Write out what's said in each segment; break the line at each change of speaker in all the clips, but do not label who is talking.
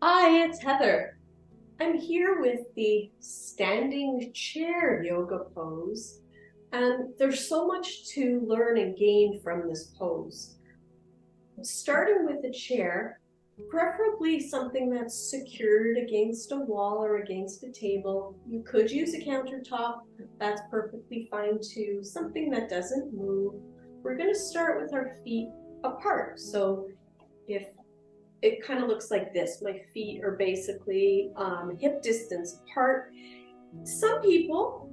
Hi, it's Heather. I'm here with the standing chair yoga pose, and there's so much to learn and gain from this pose. Starting with a chair, preferably something that's secured against a wall or against a table. You could use a countertop, that's perfectly fine too. Something that doesn't move. We're going to start with our feet apart. So if it kind of looks like this. My feet are basically hip distance apart. Some people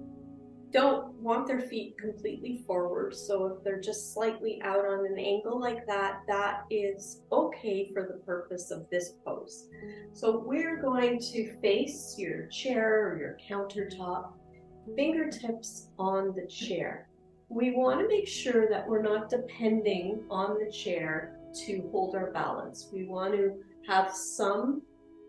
don't want their feet completely forward. So if they're just slightly out on an angle like that, that is okay for the purpose of this pose. So we're going to face your chair or your countertop, fingertips on the chair. We want to make sure that we're not depending on the chair to hold our balance. We want to have some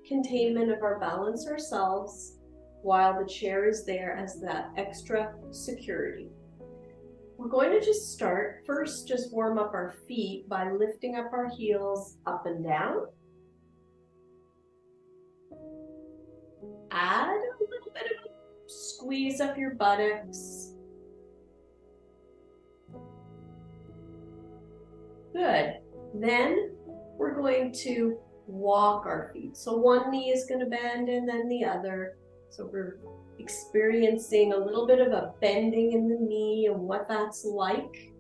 containment of our balance ourselves while the chair is there as that extra security. We're going to just start first, just warm up our feet by lifting up our heels up and down. Add a little bit of a squeeze up your buttocks. Good. Then we're going to walk our feet. So one knee is going to bend and then the other. So we're experiencing a little bit of a bending in the knee and what that's like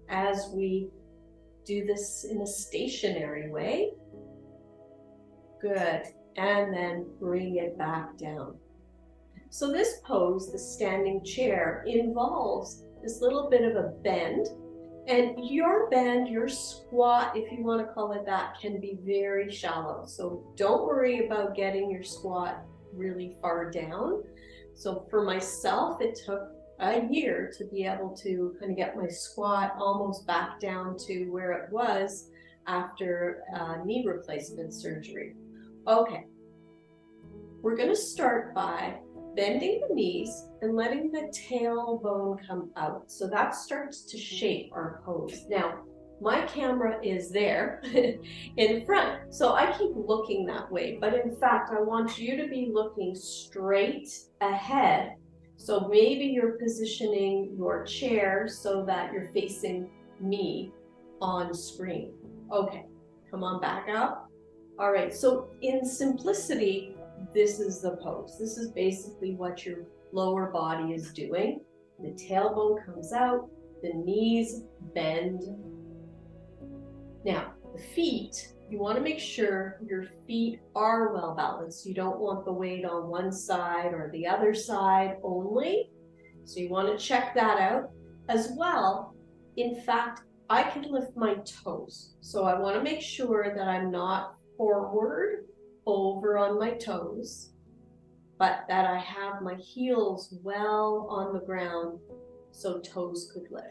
as we do this in a stationary way. Good. And then bring it back down. So this pose, the standing chair, involves this little bit of a bend. And your bend, your squat, if you want to call it that, can be very shallow. So don't worry about getting your squat really far down. So for myself, it took a year to be able to kind of get my squat almost back down to where it was after knee replacement surgery. Okay, we're going to start by bending the knees and letting the tailbone come out. So that starts to shape our pose. Now, my camera is there in front, so I keep looking that way. But in fact, I want you to be looking straight ahead. So maybe you're positioning your chair so that you're facing me on screen. Okay, come on back up. All right, so in simplicity, this is the pose. This is basically what your lower body is doing. The tailbone comes out, the knees bend. Now, the feet, you want to make sure your feet are well balanced. You don't want the weight on one side or the other side only. So you want to check that out as well. In fact, I can lift my toes. So I want to make sure that I'm not forward over on my toes, but that I have my heels well on the ground so toes could lift.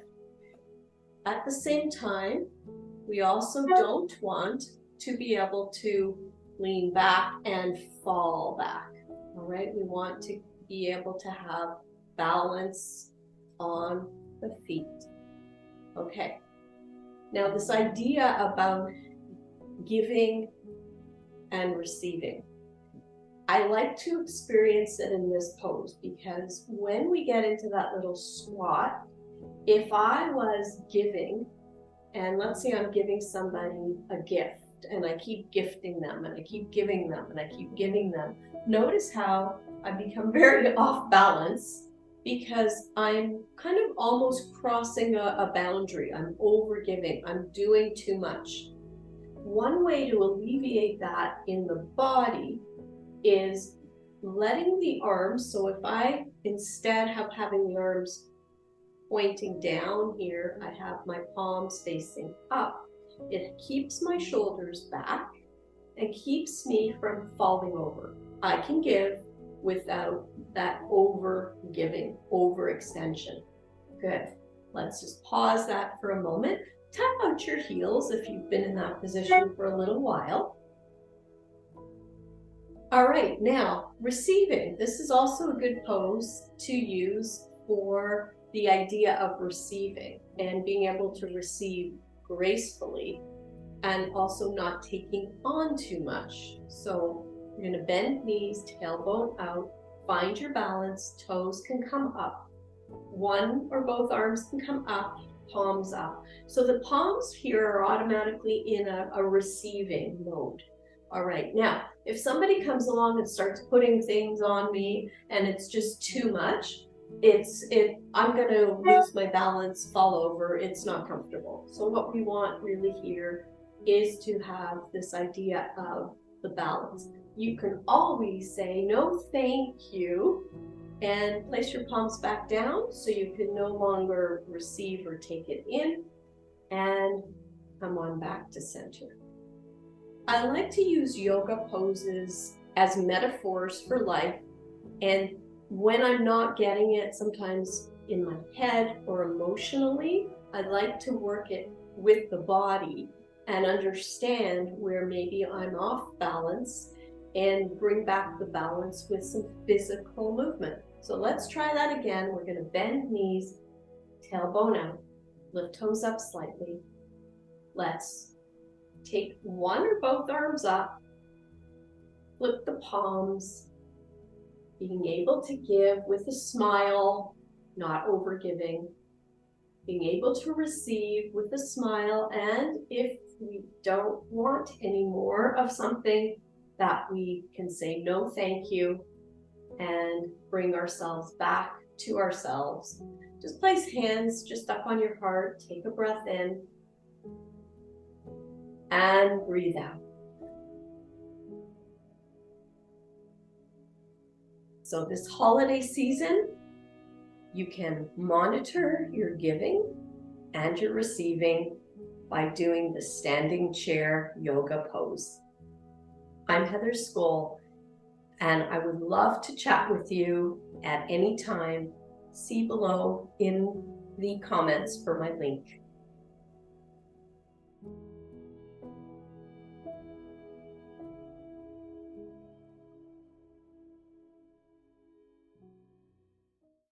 At the same time, we also don't want to be able to lean back and fall back. All right, we want to be able to have balance on the feet. Okay, now this idea about giving and receiving. I like to experience it in this pose because when we get into that little squat, if I was giving, and let's say I'm giving somebody a gift and I keep gifting them and I keep giving them and I keep giving them, notice how I become very off balance because I'm kind of almost crossing a boundary. I'm over giving, I'm doing too much. One way to alleviate that in the body is letting the arms, so if I instead of having the arms pointing down here, I have my palms facing up. It keeps my shoulders back and keeps me from falling over. I can give without that over giving, overextension. Good. Let's just pause that for a moment. Tap out your heels if you've been in that position for a little while. All right, now receiving. This is also a good pose to use for the idea of receiving and being able to receive gracefully and also not taking on too much. So You're going to bend knees, tailbone out, find your balance, toes can come up. One or both arms can come up, palms up. So the palms here are automatically in a receiving mode. All right, now, if somebody comes along and starts putting things on me and it's just too much, I'm going to lose my balance, fall over, it's not comfortable. So what we want really here is to have this idea of the balance. You can always say, no, thank you, and place your palms back down so you can no longer receive or take it in, and come on back to center. I like to use yoga poses as metaphors for life, and when I'm not getting it, sometimes in my head or emotionally, I like to work it with the body and understand where maybe I'm off balance and bring back the balance with some physical movement. So let's try that again. We're going to bend knees, tailbone out, lift toes up slightly. Let's take one or both arms up, flip the palms, being able to give with a smile, not overgiving, being able to receive with a smile, and if we don't want any more of something, that we can say no thank you and bring ourselves back to ourselves. Just place hands just up on your heart, take a breath in, and breathe out. So this holiday season, you can monitor your giving and your receiving by doing the standing chair yoga pose. I'm Heather Skoll, and I would love to chat with you at any time. See below in the comments for my link.